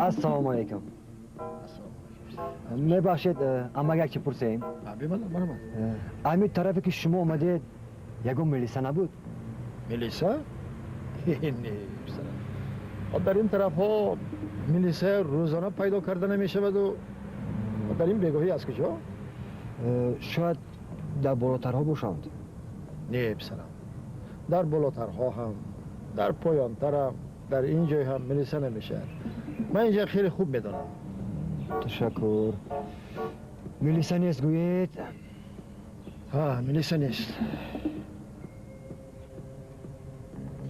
السلام علیکم. میبخشید اما یک چی پرسیم؟ بمانم. همین طرفی که شما اومدید یکم ملیسا نبود؟ ملیسا؟ نه بسرم. در این طرف ها ملیسا روزانه پیدا کرده نمیشود و در این بگاهی از کجا؟ شاید در بالاترها باشند. نه بسرم. در بالاترها هم در پایانتر هم در این جای هم ملیسا نمیشه. من اینجا خیلی خوب میدانم. تشکر. ملیسا نیست گویید؟ ها ملیسا نیست.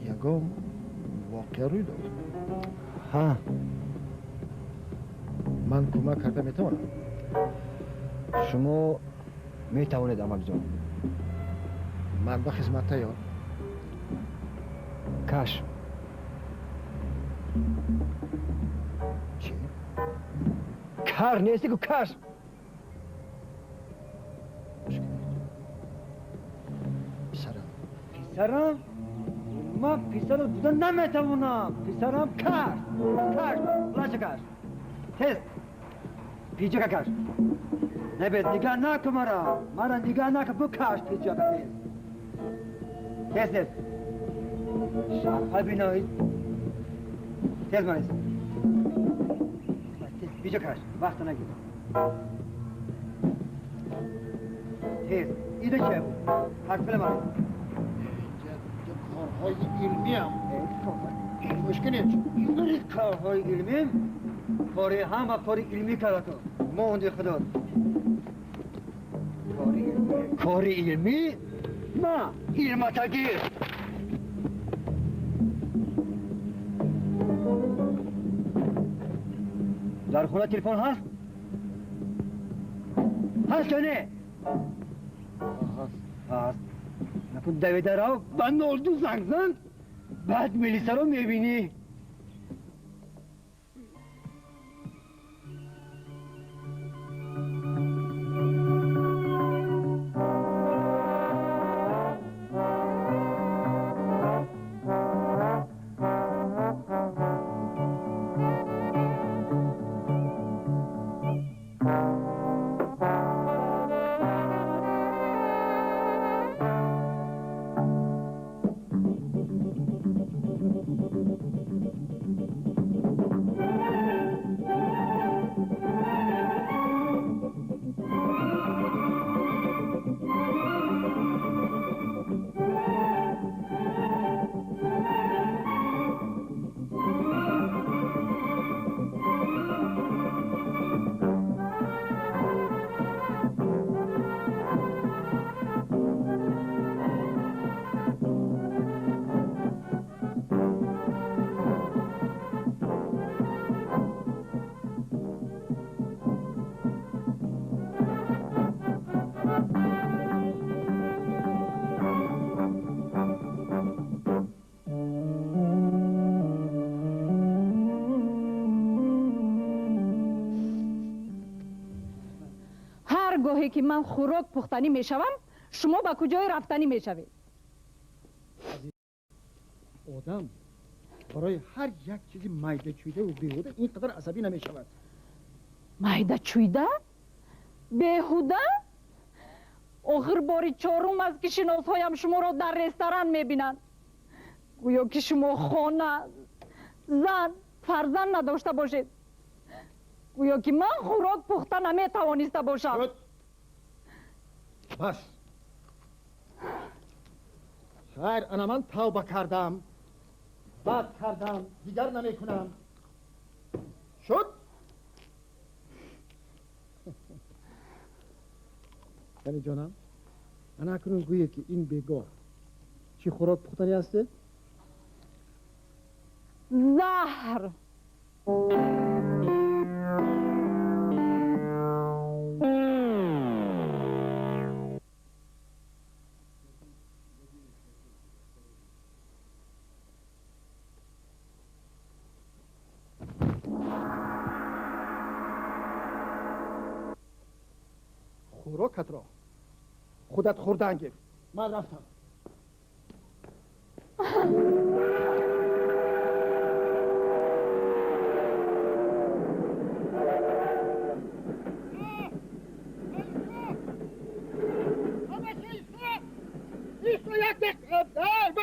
یکم واقع روی داد. ها من کمک کرده میتوانم. شما میتوانید عمل جان. من به خدمت تیار. کش. چی؟ کار نیستی که کش. پسرم ما پسر رو دیدن نمیتوانم. پسرم کش بلنشه کش تست پیچه که کش نبید نگاه نکن مرا نگاه نکن بو کش پیچه که تست شرفه بینایید تست مانیست تست پیچه کش وقت نگید تست ایده چه بود حرف بله مانیست کارهای علمی هم مشکلی چه؟ کارهای علمی؟ کاری همه کاری علمی کرده تو مهندی خدا کاری علمی؟ نه علمتگی در خونه تلفن هست؟ هست یا نه؟ هست نکن دویده را بند اردو زنگ زن بعد ملیسا رو میبینی گاهی که من خوراک پختنی میشوم شما با کجای رفتنی میشوید؟ آدم برای هر یک چیزی معده چویده و بیهوده اینقدر عصبی نمیشود. معده چویده؟ بیهوده؟ آخر باری چهارم است که شناسهایم شما را در رستوران میبینند. گویا که شما خانه زن فرزند نداشته باشید. گویا که من خوراک پخته نمیتوانسته باشم. بس خیر انا من توبه کردم بد کردم دیگر نمیکنم شد یعنی جانم انا اکنون گویه که این بگاه چی خوراک پختنی هسته؟ زهر خوراکت را خودت خوردن گیر من رفتم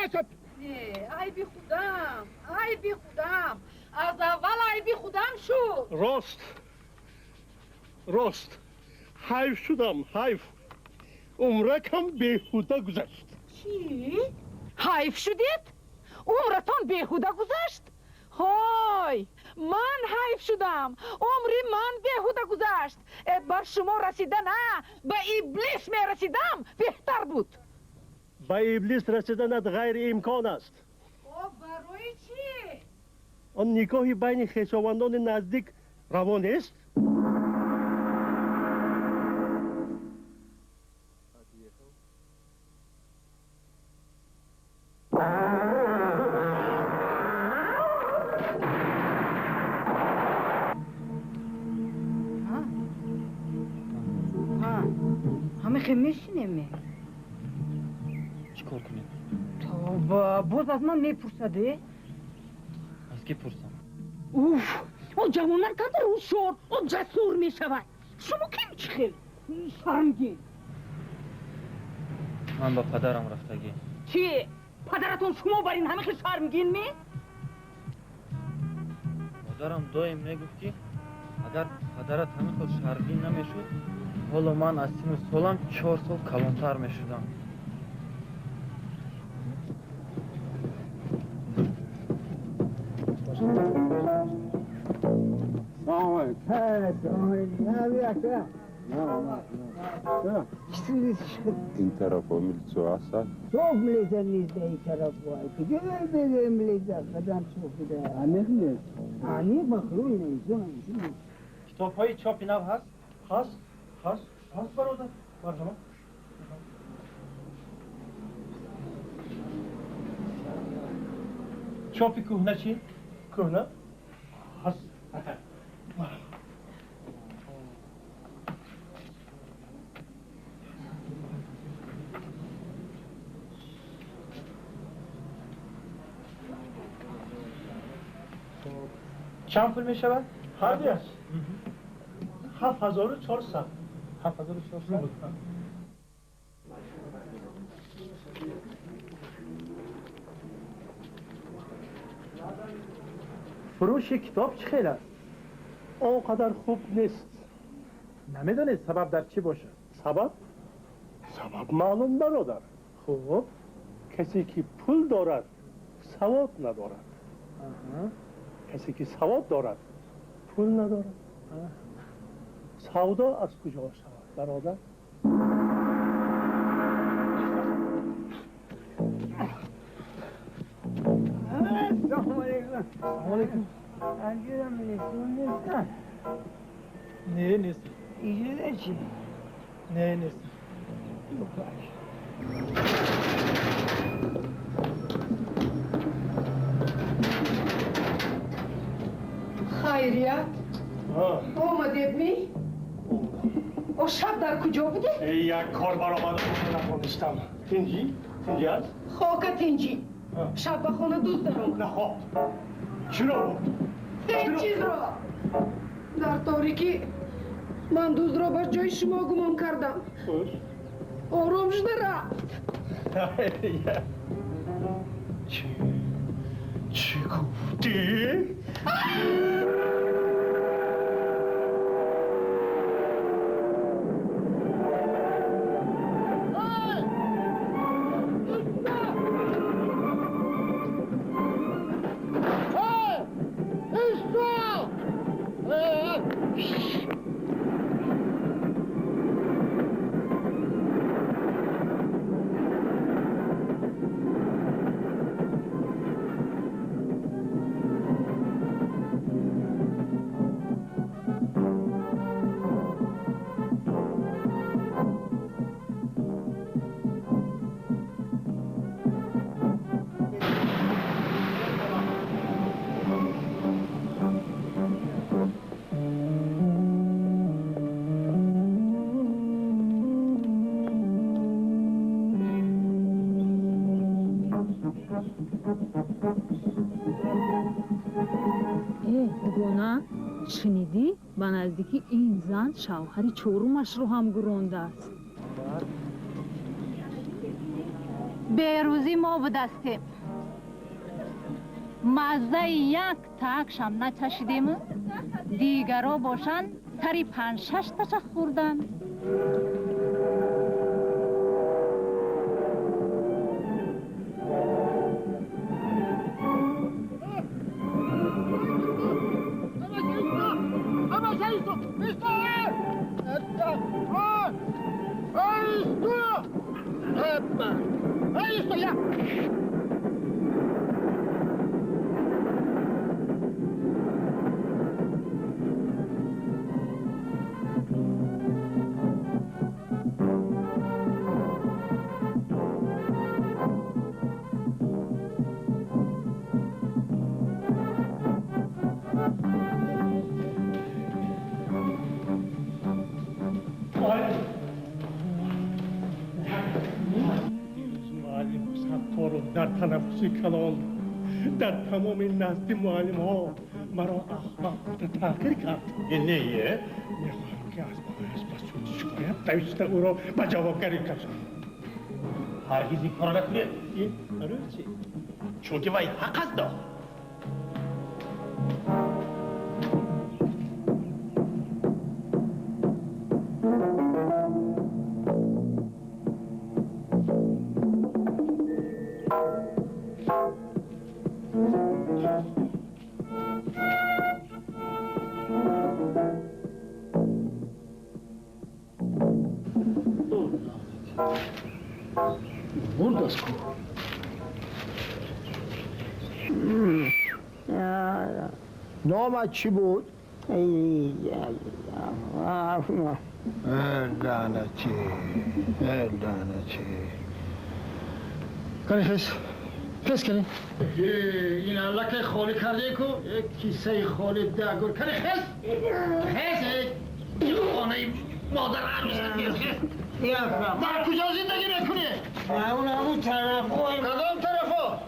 نشد. ای بی خودم، ای بی خودم، از اول ای بی خودم شد. راست حیف شدم، حیف. عمرکم بیهوده گذشت. چی؟ حیف شدید؟ عمرتان بیهوده گذشت؟ های من حیف شدم، عمری من بیهوده گذشت. بر شما رسیده نه، به ابلیس می رسیدم بهتر بود. به ابلیس رسیدنت غیر امکان است. خب برای چی؟ آن نکاحی بین خویشاوندان نزدیک روان است؟ همه خیلی میشینیم. چیکار کنیم؟ تو باز از من میپرسده؟ از کی پرسم؟ اوف، او جوانان قدر او شور، او جسور میشود. شما کی چی خیلی؟ شرمگین. من با پدرم رفتگی. چی؟ پدرتون شما بر این همه خیلی شرمگین می؟ مادرم دایم میگفت که اگر پدرت همه خود شرمگین نمیشد، حالا من از سن سالم 4 سال کلانتر میشدم. این طرف ها ملیسو هستن؟ صوف ملیسا نیست این طرف های کجا بگه ملیسا قدم صوف بده عمیق نیست عمیق مخلوق نیست کتاب های چاپی نو هست؟ هست برادر. مرحبا. چاپی کهنه چی؟ کهنه؟ هست. چند پول می شود؟ هر است. 7400. 7400. فروش کتاب چه خیلی است؟ آنقدر خوب نیست. نمیدونید سبب در چی باشه؟ سبب معلوم برادر. خب کسی که پول دارد سواد ندارد. کسی که سواد دارد پول ندارد. سودا از کجا شود برادر؟ سلام علیکم انجام ملیسون نیستن نه نیست. ایجوده چی؟ نه نیست. خیریت آمدید می؟ او شب در کجا بوده؟ یک کار برآمده بود نکنستم. تینجی است؟ خاکت اینجی شب به خانه دوست دارم. نه خواه. چرا؟ هیچ چیز را در تاریکی من دوست را بر جای شما گمان کردم. آرام شده رفت. چی گفتی؟ گونا شنیدی؟ به نزدیکی این زن شوهر چهارمش رو هم گرونده است. بیروزی ما بودستیم مزه یک تاکشم نچشیدیم دیگرها باشن سری 5-6 تاشا خوردن معلم حسن تو رو در تنفسی کلان در تمام نزد معلم ها مرا احمق تحقیر کرد نیه؟ میخواهم که از مسئول شکایت دویسته او را به جوابگری کشم هرگز این کار نکنه این برای چی؟ چون که وای حق است دا بردست کو نامت چی بود؟ لعنتی کنی خس کنی این علکه خالی کرده کو یک کیسه خالی دگور کنی خس خانه مادر عروس در کجا زندگی میکنی؟ اون طرف کدام طرفا؟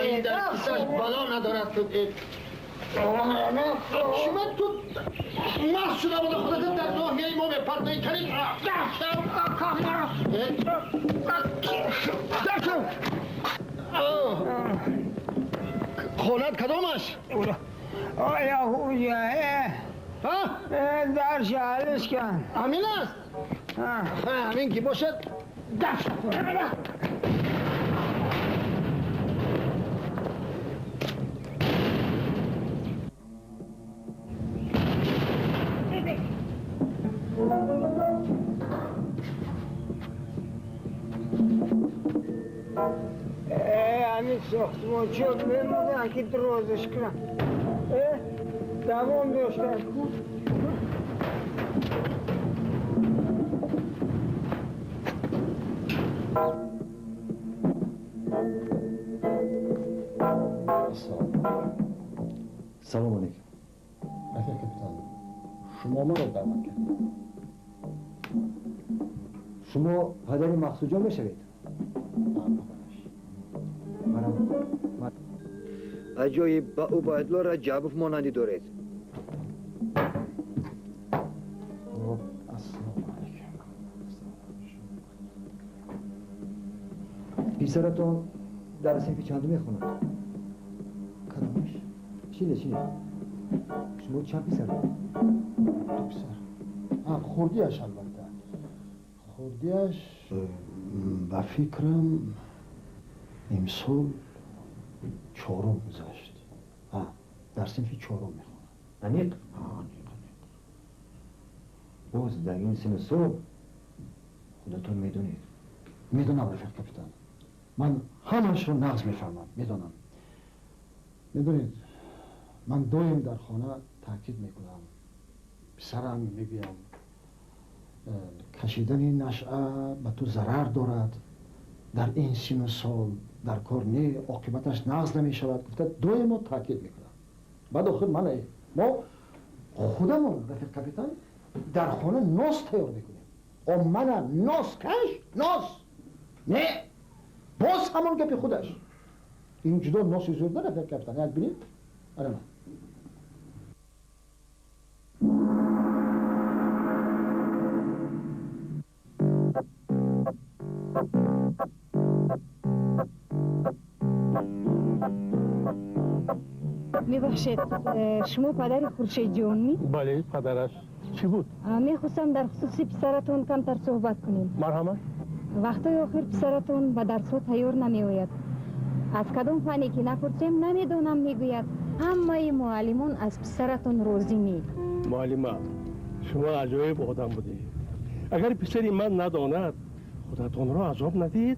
این در کیسهش بلا ندارد تو شما تو مست شده بود خودت در ناحیه ما بپرده کنی خونت کدامش؟ آیا هویه در شهرش کن همین است؟ همین که باشد دست همین ساختمان چه بمونن که درازش کنن دوام داشتن سلام علیکم رفیق کپیتان شما ما رو دعوت کردید شما پدر مقصوجا بشوید اجای با او باید را جواب مانندی دارید السلام علیکم پیسرتون در صنف چند میخونند کدامش؟ چیه شما چند پیسر دو پیسر خوردیش البته خوردیش با فکرم امسال 4 گذشت در صنف 4 میخونم انیق باز در این سن صبح خودتون میدونید میدونم رفیق کپیتان من همش رو نقض میفهمم میدونم میدونید من دایم در خانه تاکید میکنم پسرم میگویم کشیدن نشعه به تو ضرر دارد در این سن و سال در کار نه عاقبتش نقض نمیشود گفته دایم تاکید میکنم بعد آخر من ما خودمون رفیق کپیتان در خانه ناس تیار میکنیم و من ناس کش ناس نه باز همون گپی خودش این جدا ناس زور داره رفیق کپیتان یک بینید آره من خورشید شما پدر خورشید جانی؟ بله پدرش چی بود؟ میخواستم در خصوص پسرتون کمتر صحبت کنیم. مرحمت. وقتای آخر پسرتون به درس تیار نمی آید. از کدام فنی که نپرسیم نمیدونم میگوید همه معلمان از پسرتون راضی نی. معلمه شما عجایب آدم بودی. اگر پسری من نداند خودتون را عذاب ندید.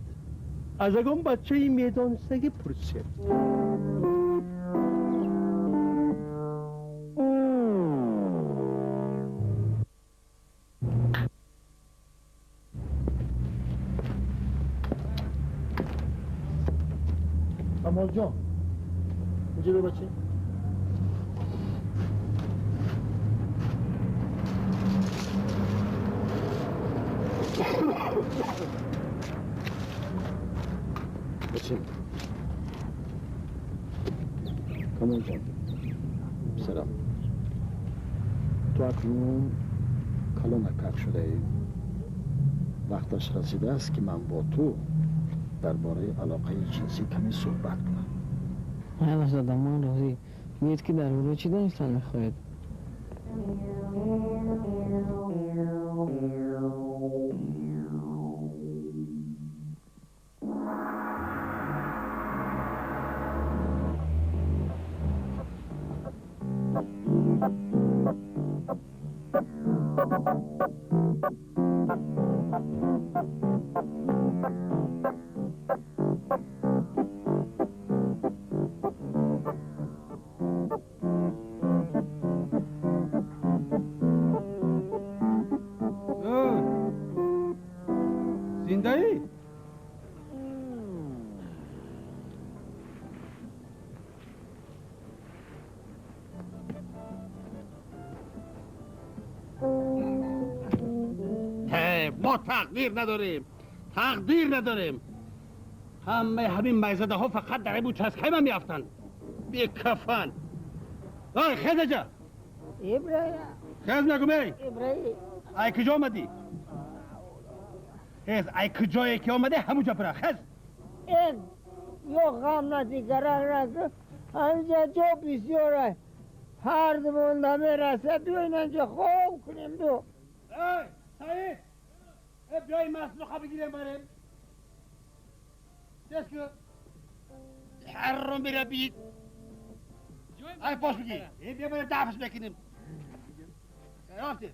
از اگم بچه ای میدانستگی پرسید. کمال جان اینجا بیا بچه. بچه کمال جان سلام. تو اکنون کلانکک شده ای. وقتش رسیده است که من با تو درباره علاقه جنسی کمی صحبت کنم. حالا زدمان راضی میاد که در اون چی دانستن میخواید؟ زنده ای؟ ما تقدیر نداریم. همه همین میزده ها فقط در این چسکه من میافتن. بی کفن. آی خیزه جا ابراهیم خیز نگو می ابراهیم ای کجا آمدی؟ خیز ای کجایی که آمده همونجا برا خیز. این یا غم ندیگران رسه همینجا جا بسیاره هر دمون نمیرسه بیاین اینجا خوب کنیم دو. ای سعید بیایی مسلوخه بگیریم بریم. دست کن هر رو میره بید ای پاس بگیر این بیا بریم دفش بکنیم. رافتی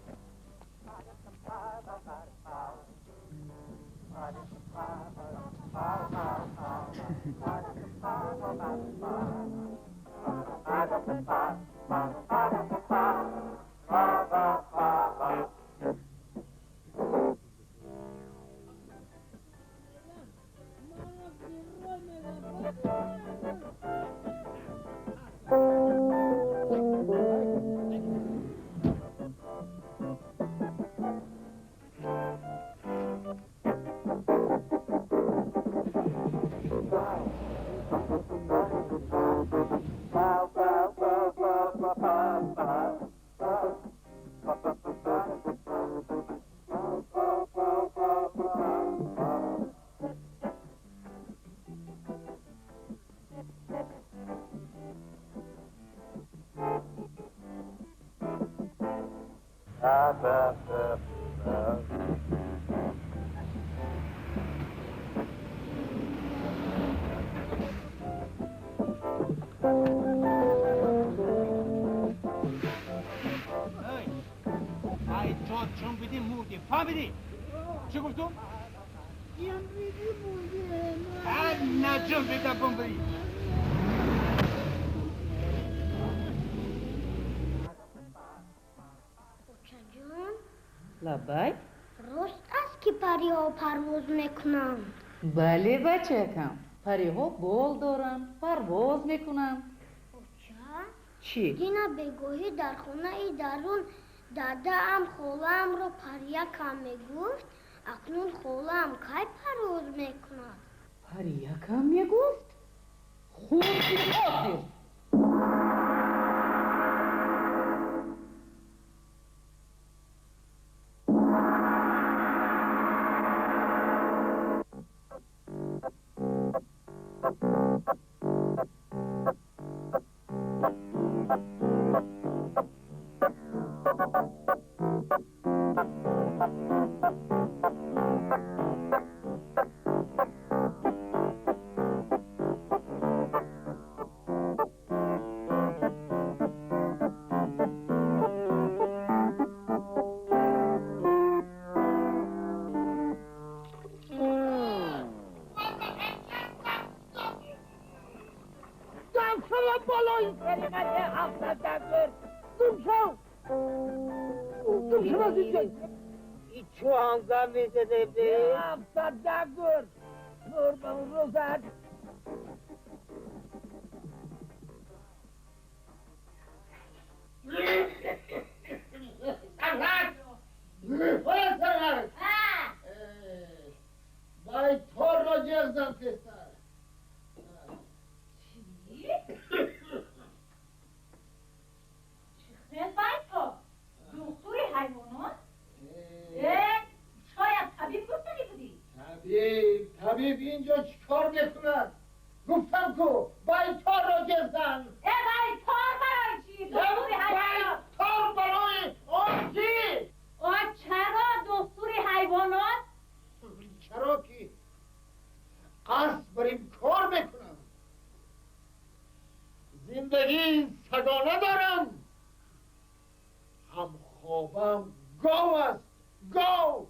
ای جاد چون بدی مردی فهمیدی؟ چی گفتم؟ نه جون بیده بمبری جان لبای؟ راست است که پری ها پرواز میکنن. بله بچه کم پری ها بال دارن پرواز میکنن. چی؟ دینا بگوهی در خونه ای درون داده ام خولم رو پریکم میگفت اکنون خولم کی پرواز میکند؟ پریکم میگفت؟ خوب آخر این چوهان گمی زده به افتاد دگر نور به اون رو زد بای تار را جزدم پسر دکتر حیوانات؟ شاید طبیب گفتنی بودی؟ طبیب اینجا چیکار میکند؟ گفتم کو بای تار را جزدم بای تار برای چی؟ دکتر حیوانات؟ تار برای آن چی؟ چرا دکتر حیوانات؟ چرا کی؟ قصد بریم کار میکنم زندگی سگانه دارم هم خوابم گاو است گاو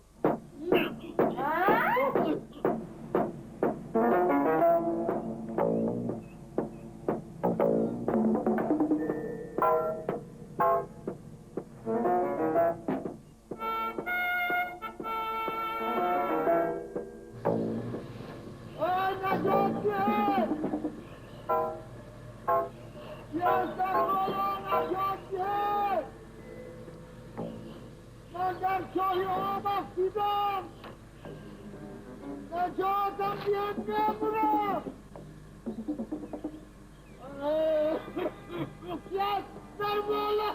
من در چای آب افتیدم نجاتم بیاد بمونم یک در بالا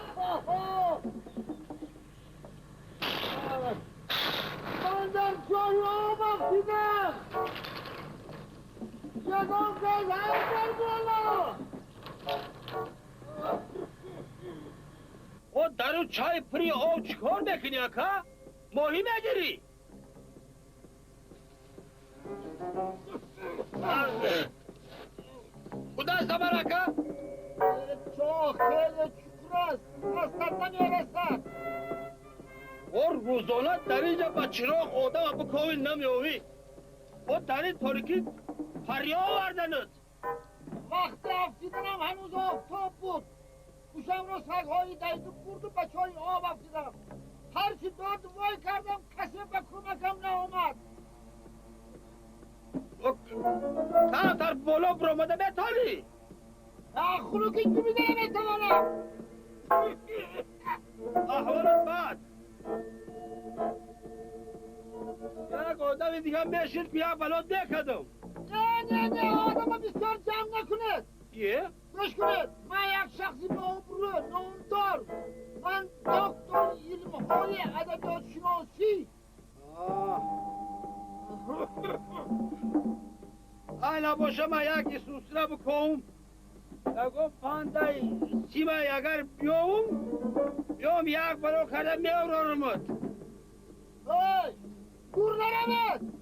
من در چای آب افتیدم یکان کل هم در بالا او درو چای پری او چکار میکنی اکا؟ ماهی میگیری؟ خدا سبر اکا؟ چاه خیلی چکر است دستت نمیرسد اور روزانه در اینجا با چراغ آدم بکاوی نمیاوی او در این تاریکی پریا آوردنت وقت افتیدنم هنوز آفتاب بود گوشم رو سگهایی دیده برد و بچه های آب افتیدم هرچی داد وای کردم کسی به کمکم نامد تر بالا برامده بتالی خلوکی که میده نمیتوانم احوالت بعد یک آدم دیگه میشید بیا بلا دکدم نه آدم بسیار جمع نکنید یه؟ گوش کنید من یک شخصی به ابرو نامدار من دکتر علمهای ادبیات شناسی اینا باشه من یکی سوسره بکنم نگو پانده سیما اگر بیاوم یک برو کرده میورارمت دور نرمید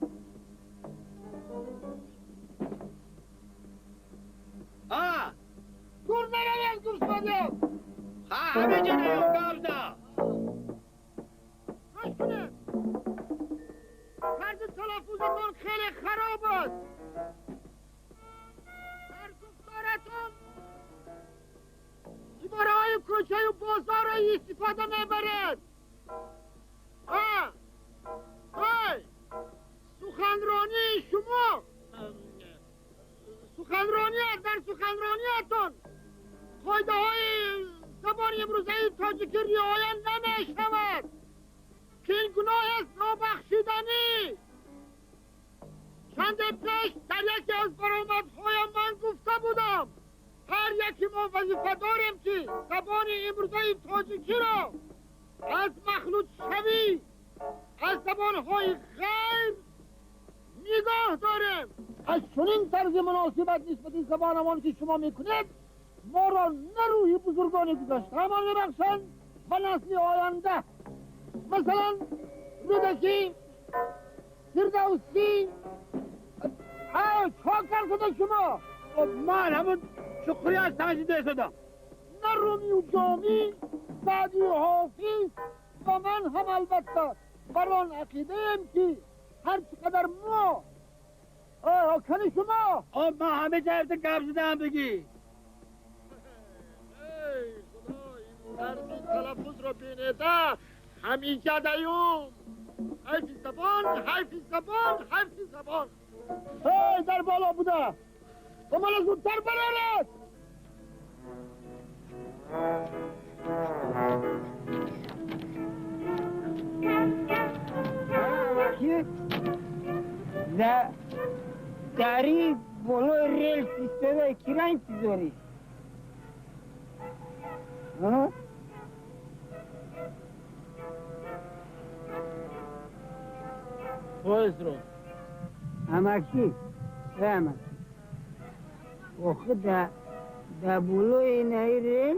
دور نرمید گوش بدیم همه جا نیام قبضه گوش کنید طرز تلفظتون خیلی خراب است در گفتارتون عباره‌های کوچه و بازار را استفاده میبرید سخنرانی شما در سخنرانیتون قاعده های زبان امروزه تاجیکی رعایت نمیشود که این گناه است نابخشیدنی چند پیش در یکی از برآمدهایم من گفته بودم هر یکی ما وظیفه داریم که زبان امروزه تاجیکی را از مخلوط شوی از زبانهای غیر نگاه داریم از چنین طرز مناسبت نسبت زبانمان که شما میکنید ما را نه روی بزرگان گذشته همان میبخشند و نسل آینده مثلا رودکی فردوسی چاکر کده شما من همون شکری از تمشیده شدم نه رومی و جامی سعدی و حافظ و من هم البته بران عقیده ایم که هر چقدر ما کنی شما من همه جایفت قبضیده هم بگی طرز تلفظ را بینیده همیشه دیوم حیف زبان حیف زبان حیف زبان هی در بالا بوده دنبال زودتر برارد داری بلو ریل سیستمه کی را انتظاری؟ پویز رو اماکی اماکی آخه در بلو اینه ریل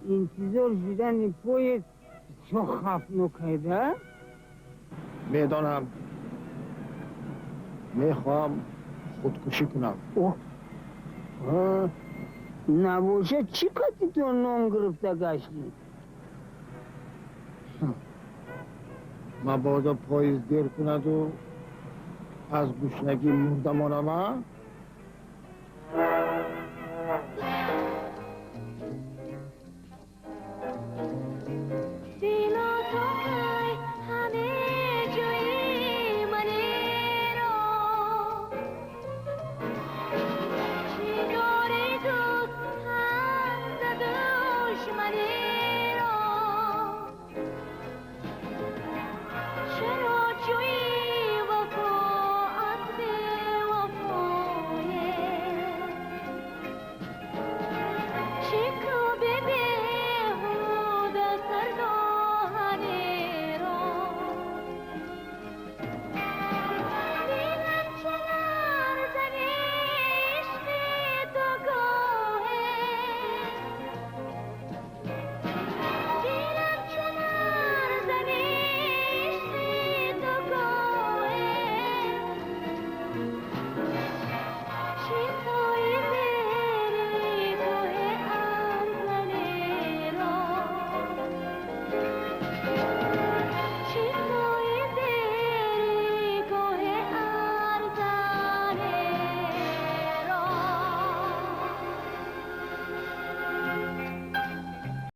انتظار شدن این پویز چه خفنوکه میدانم میخوام خودکشی کنم نباشه چی کتی تو نام گرفته گشتی؟ مبادا پاییز دیر کند و از گشنگی مردم آنم